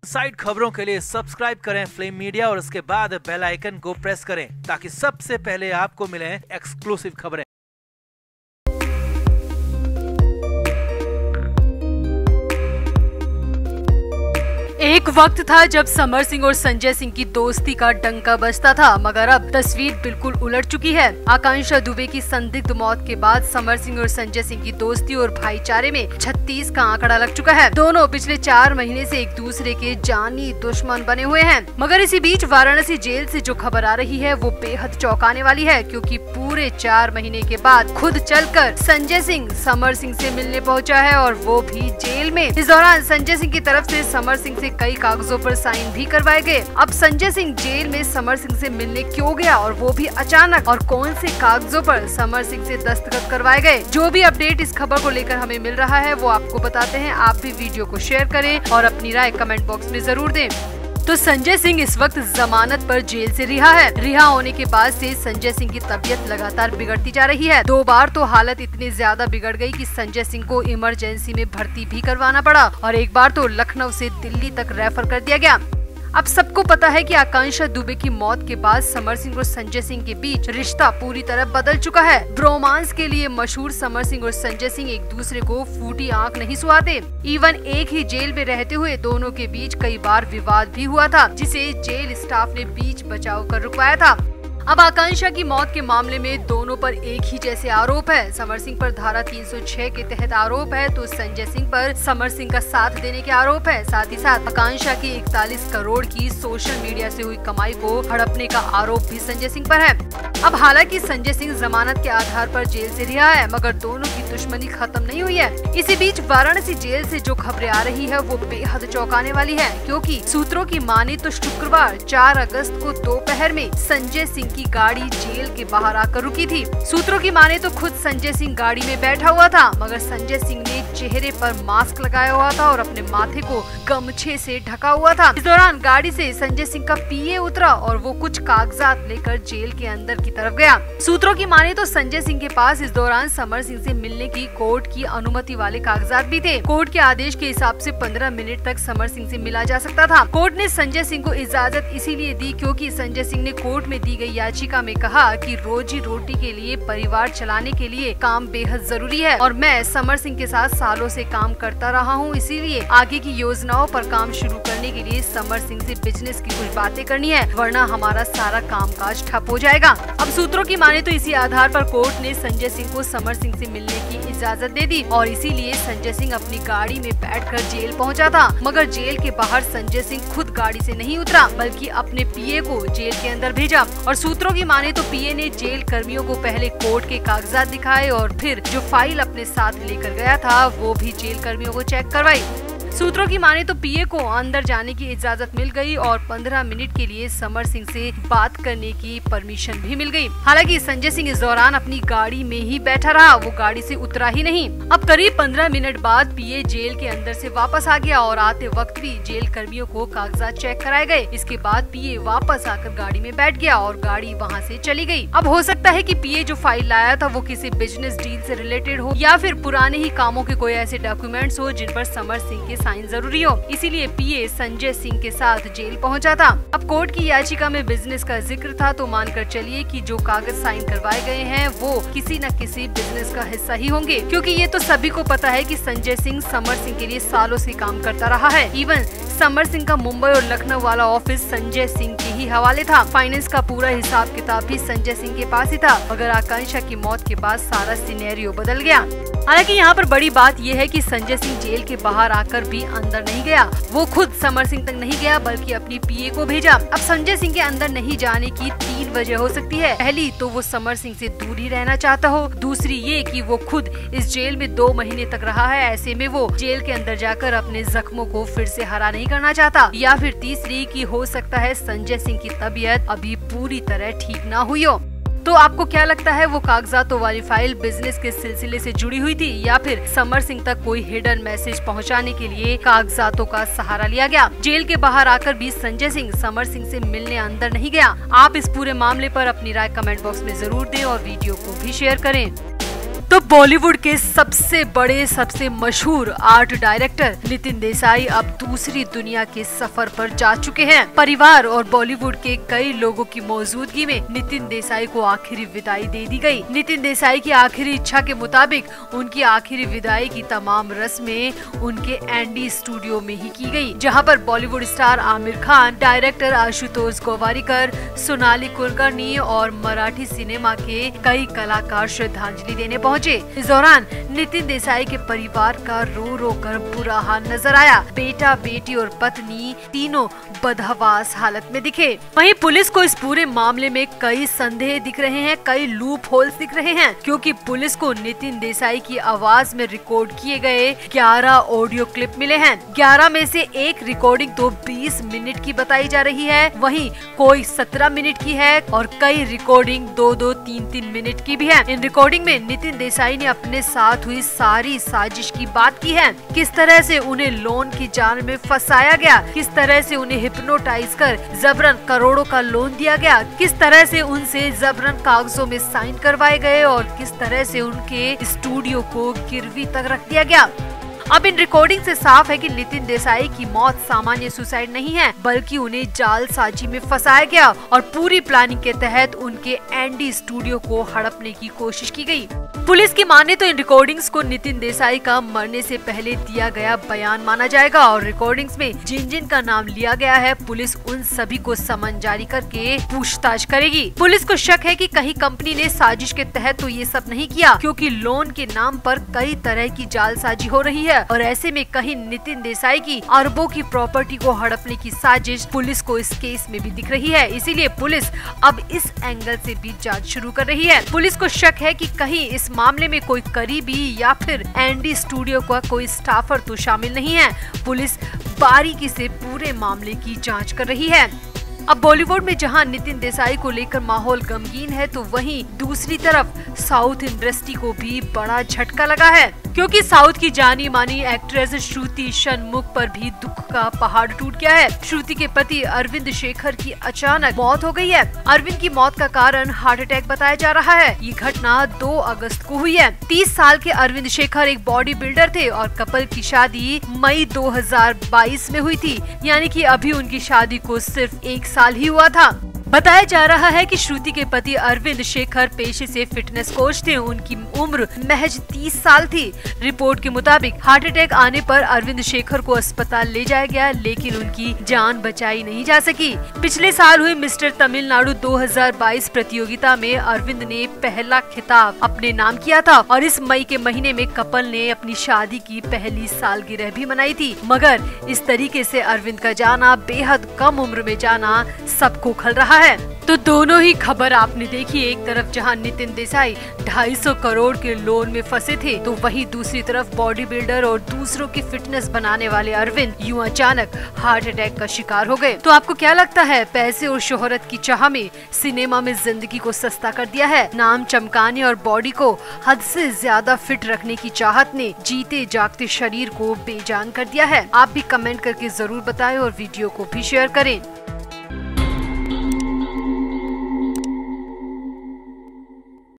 Side खबरों के लिए सब्सक्राइब करें फ्लेम मीडिया और उसके बाद बेल आइकन को प्रेस करें ताकि सबसे पहले आपको मिले एक्सक्लूसिव खबरें। एक वक्त था जब समर सिंह और संजय सिंह की दोस्ती का डंका बजता था, मगर अब तस्वीर बिल्कुल उलट चुकी है। आकांक्षा दुबे की संदिग्ध मौत के बाद समर सिंह और संजय सिंह की दोस्ती और भाईचारे में 36 का आंकड़ा लग चुका है। दोनों पिछले 4 महीने से एक दूसरे के जानी दुश्मन बने हुए हैं। मगर इसी बीच वाराणसी जेल से जो खबर आ रही है वो बेहद चौंकाने वाली है, क्योंकि पूरे 4 महीने के बाद खुद चलकर संजय सिंह समर सिंह से मिलने पहुंचा है, और वो भी जेल में। इस दौरान संजय सिंह की तरफ से समर सिंह से कई कागजों पर साइन भी करवाए गए। अब संजय सिंह जेल में समर सिंह से मिलने क्यों गया, और वो भी अचानक, और कौन से कागजों पर समर सिंह से दस्तखत करवाए गए। जो भी अपडेट इस खबर को लेकर हमें मिल रहा है वो आपको बताते हैं। आप भी वीडियो को शेयर करें और अपनी राय कमेंट बॉक्स में जरूर दें। तो संजय सिंह इस वक्त जमानत पर जेल से रिहा है। रिहा होने के बाद से संजय सिंह की तबीयत लगातार बिगड़ती जा रही है। 2 बार तो हालत इतनी ज्यादा बिगड़ गई कि संजय सिंह को इमरजेंसी में भर्ती भी करवाना पड़ा, और एक बार तो लखनऊ से दिल्ली तक रेफर कर दिया गया। अब सबको पता है कि आकांक्षा दुबे की मौत के बाद समर सिंह और संजय सिंह के बीच रिश्ता पूरी तरह बदल चुका है। ब्रोमांस के लिए मशहूर समर सिंह और संजय सिंह एक दूसरे को फूटी आंख नहीं सुहाते। इवन एक ही जेल में रहते हुए दोनों के बीच कई बार विवाद भी हुआ था, जिसे जेल स्टाफ ने बीच बचाव कर रुकवाया था। अब आकांक्षा की मौत के मामले में दोनों पर एक ही जैसे आरोप है। समर सिंह पर धारा 306 के तहत आरोप है, तो संजय सिंह पर समर सिंह का साथ देने के आरोप है। साथ ही साथ आकांक्षा की 41 करोड़ की सोशल मीडिया से हुई कमाई को हड़पने का आरोप भी संजय सिंह पर है। अब हालांकि संजय सिंह जमानत के आधार पर जेल से रिहा है, मगर दोनों की दुश्मनी खत्म नहीं हुई है। इसी बीच वाराणसी जेल से जो खबरें आ रही है वो बेहद चौंकाने वाली है, क्योंकि सूत्रों की माने तो शुक्रवार 4 अगस्त को दोपहर में संजय सिंह की गाड़ी जेल के बाहर आकर रुकी थी। सूत्रों की माने तो खुद संजय सिंह गाड़ी में बैठा हुआ था, मगर संजय सिंह ने चेहरे पर मास्क लगाया हुआ था और अपने माथे को गमछे से ढका हुआ था। इस दौरान गाड़ी से संजय सिंह का पीए उतरा और वो कुछ कागजात लेकर जेल के अंदर की तरफ गया। सूत्रों की माने तो संजय सिंह के पास इस दौरान समर सिंह से मिलने की कोर्ट की अनुमति वाले कागजात भी थे। कोर्ट के आदेश के हिसाब से 15 मिनट तक समर सिंह से मिला जा सकता था। कोर्ट ने संजय सिंह को इजाजत इसीलिए दी क्योंकि संजय सिंह ने कोर्ट में दी गई याचिका में कहा कि रोजी रोटी के लिए, परिवार चलाने के लिए काम बेहद जरूरी है, और मैं समर सिंह के साथ सालों से काम करता रहा हूं, इसीलिए आगे की योजनाओं पर काम शुरू करने के लिए समर सिंह से बिजनेस की कुछ बातें करनी है, वरना हमारा सारा कामकाज ठप हो जाएगा। अब सूत्रों की माने तो इसी आधार पर कोर्ट ने संजय सिंह को समर सिंह से मिलने की इजाजत दे दी, और इसीलिए संजय सिंह अपनी गाड़ी में बैठकर जेल पहुंचा था। मगर जेल के बाहर संजय सिंह खुद गाड़ी से नहीं उतरा, बल्कि अपने पीए को जेल के अंदर भेजा। और सूत्रों की माने तो पीए ने जेल कर्मियों को पहले कोर्ट के कागजात दिखाए और फिर जो फाइल अपने साथ लेकर गया था वो भी जेल कर्मियों को चेक करवाई। सूत्रों की माने तो पीए को अंदर जाने की इजाजत मिल गई और 15 मिनट के लिए समर सिंह से बात करने की परमिशन भी मिल गई। हालांकि संजय सिंह इस दौरान अपनी गाड़ी में ही बैठा रहा, वो गाड़ी से उतरा ही नहीं। अब करीब 15 मिनट बाद पीए जेल के अंदर से वापस आ गया और आते वक्त भी जेल कर्मियों को कागजात चेक कराए गए। इसके बाद पीए वापस आकर गाड़ी में बैठ गया और गाड़ी वहाँ से चली गई। अब हो सकता है कि पीए जो फाइल लाया था वो किसी बिजनेस डील से रिलेटेड हो, या फिर पुराने ही कामों के कोई ऐसे डॉक्यूमेंट्स हो जिन पर समर सिंह के साइन जरूरी हो, इसीलिए पीए संजय सिंह के साथ जेल पहुंचा था। अब कोर्ट की याचिका में बिजनेस का जिक्र था, तो मानकर चलिए कि जो कागज साइन करवाए गए हैं वो किसी न किसी बिजनेस का हिस्सा ही होंगे, क्योंकि ये तो सभी को पता है कि संजय सिंह समर सिंह के लिए सालों से काम करता रहा है। इवन समर सिंह का मुंबई और लखनऊ वाला ऑफिस संजय सिंह के ही हवाले था। फाइनेंस का पूरा हिसाब किताब भी संजय सिंह के पास ही था, मगर आकांक्षा की मौत के बाद सारा सिनेरियो बदल गया। हालांकि यहाँ पर बड़ी बात यह है कि संजय सिंह जेल के बाहर आकर भी अंदर नहीं गया, वो खुद समर सिंह तक नहीं गया बल्कि अपनी पीए को भेजा। अब संजय सिंह के अंदर नहीं जाने की 3 वजह हो सकती है। पहली तो वो समर सिंह से दूर ही रहना चाहता हो, दूसरी ये कि वो खुद इस जेल में 2 महीने तक रहा है, ऐसे में वो जेल के अंदर जाकर अपने जख्मों को फिर से हरा नहीं करना चाहता, या फिर तीसरी कि हो सकता है संजय सिंह की तबीयत अभी पूरी तरह ठीक ना हुई हो। तो आपको क्या लगता है, वो कागजातों वाली फाइल बिजनेस के सिलसिले से जुड़ी हुई थी, या फिर समर सिंह तक कोई हिडन मैसेज पहुंचाने के लिए कागजातों का सहारा लिया गया? जेल के बाहर आकर भी संजय सिंह समर सिंह से मिलने अंदर नहीं गया। आप इस पूरे मामले पर अपनी राय कमेंट बॉक्स में जरूर दें और वीडियो को भी शेयर करें। तो बॉलीवुड के सबसे बड़े सबसे मशहूर आर्ट डायरेक्टर नितिन देसाई अब दूसरी दुनिया के सफर पर जा चुके हैं। परिवार और बॉलीवुड के कई लोगों की मौजूदगी में नितिन देसाई को आखिरी विदाई दे दी गई। नितिन देसाई की आखिरी इच्छा के मुताबिक उनकी आखिरी विदाई की तमाम रस्में उनके एंडी स्टूडियो में ही की गई, जहां पर बॉलीवुड स्टार आमिर खान, डायरेक्टर आशुतोष गोवारिकर, सोनाली कुलकर्णी और मराठी सिनेमा के कई कलाकार श्रद्धांजलि देने पहुंचे। इस दौरान नितिन देसाई के परिवार का रो रो कर बुरा हाल नजर आया। बेटा, बेटी और पत्नी तीनों बदहवास हालत में दिखे। वहीं पुलिस को इस पूरे मामले में कई संदेह दिख रहे हैं, कई लूप होल्स दिख रहे हैं, क्योंकि पुलिस को नितिन देसाई की आवाज में रिकॉर्ड किए गए 11 ऑडियो क्लिप मिले हैं। 11 में से एक रिकॉर्डिंग तो 20 मिनट की बताई जा रही है, वहीं कोई 17 मिनट की है और कई रिकॉर्डिंग 2-2, 3-3 मिनट की भी है। इन रिकॉर्डिंग में नितिन देसाई ने अपने साथ हुई सारी साजिश की बात की है। किस तरह से उन्हें लोन की जाल में फंसाया गया, किस तरह से उन्हें हिप्नोटाइज कर जबरन करोड़ों का लोन दिया गया, किस तरह से उनसे जबरन कागजों में साइन करवाए गए और किस तरह से उनके स्टूडियो को गिरवी तक रख दिया गया। अब इन रिकॉर्डिंग से साफ है कि नितिन देसाई की मौत सामान्य सुसाइड नहीं है, बल्कि उन्हें जालसाजी में फंसाया गया और पूरी प्लानिंग के तहत उनके एंडी स्टूडियो को हड़पने की कोशिश की गई। पुलिस की माने तो इन रिकॉर्डिंग्स को नितिन देसाई का मरने से पहले दिया गया बयान माना जाएगा और रिकॉर्डिंग्स में जिन जिन का नाम लिया गया है, पुलिस उन सभी को समन जारी करके पूछताछ करेगी। पुलिस को शक है कि कहीं कंपनी ने साजिश के तहत तो ये सब नहीं किया, क्योंकि लोन के नाम पर कई तरह की जालसाजी हो रही है और ऐसे में कहीं नितिन देसाई की अरबों की प्रॉपर्टी को हड़पने की साजिश पुलिस को इस केस में भी दिख रही है। इसीलिए पुलिस अब इस एंगल से भी जांच शुरू कर रही है। पुलिस को शक है कि कहीं इस मामले में कोई करीबी या फिर एंडी स्टूडियो का कोई स्टाफर तो शामिल नहीं है। पुलिस बारीकी से पूरे मामले की जांच कर रही है। अब बॉलीवुड में जहां नितिन देसाई को लेकर माहौल गमगीन है, तो वहीं दूसरी तरफ साउथ इंडस्ट्री को भी बड़ा झटका लगा है, क्योंकि साउथ की जानी मानी एक्ट्रेस श्रुति षणमुख पर भी दुख का पहाड़ टूट गया है। श्रुति के पति अरविंद शेखर की अचानक मौत हो गई है। अरविंद की मौत का कारण हार्ट अटैक बताया जा रहा है। ये घटना 2 अगस्त को हुई है। 30 साल के अरविंद शेखर एक बॉडी बिल्डर थे और कपल की शादी मई 2022 में हुई थी, यानी कि अभी उनकी शादी को सिर्फ 1 साल ही हुआ था। बताया जा रहा है कि श्रुति के पति अरविंद शेखर पेशे से फिटनेस कोच थे। उनकी उम्र महज 30 साल थी। रिपोर्ट के मुताबिक हार्ट अटैक आने पर अरविंद शेखर को अस्पताल ले जाया गया, लेकिन उनकी जान बचाई नहीं जा सकी। पिछले साल हुई मिस्टर तमिलनाडु 2022 प्रतियोगिता में अरविंद ने पहला खिताब अपने नाम किया था और इस मई के महीने में कपल ने अपनी शादी की पहली सालगिरह भी मनाई थी। मगर इस तरीके से अरविंद का जाना, बेहद कम उम्र में जाना, सबको खल रहा है। तो दोनों ही खबर आपने देखी। एक तरफ जहां नितिन देसाई 250 करोड़ के लोन में फंसे थे, तो वहीं दूसरी तरफ बॉडी बिल्डर और दूसरों की फिटनेस बनाने वाले अरविंद यूं अचानक हार्ट अटैक का शिकार हो गए। तो आपको क्या लगता है, पैसे और शोहरत की चाह में सिनेमा में जिंदगी को सस्ता कर दिया है? नाम चमकाने और बॉडी को हद से ज्यादा फिट रखने की चाहत ने जीते जागते शरीर को बेजान कर दिया है? आप भी कमेंट करके जरूर बताएं और वीडियो को भी शेयर करें।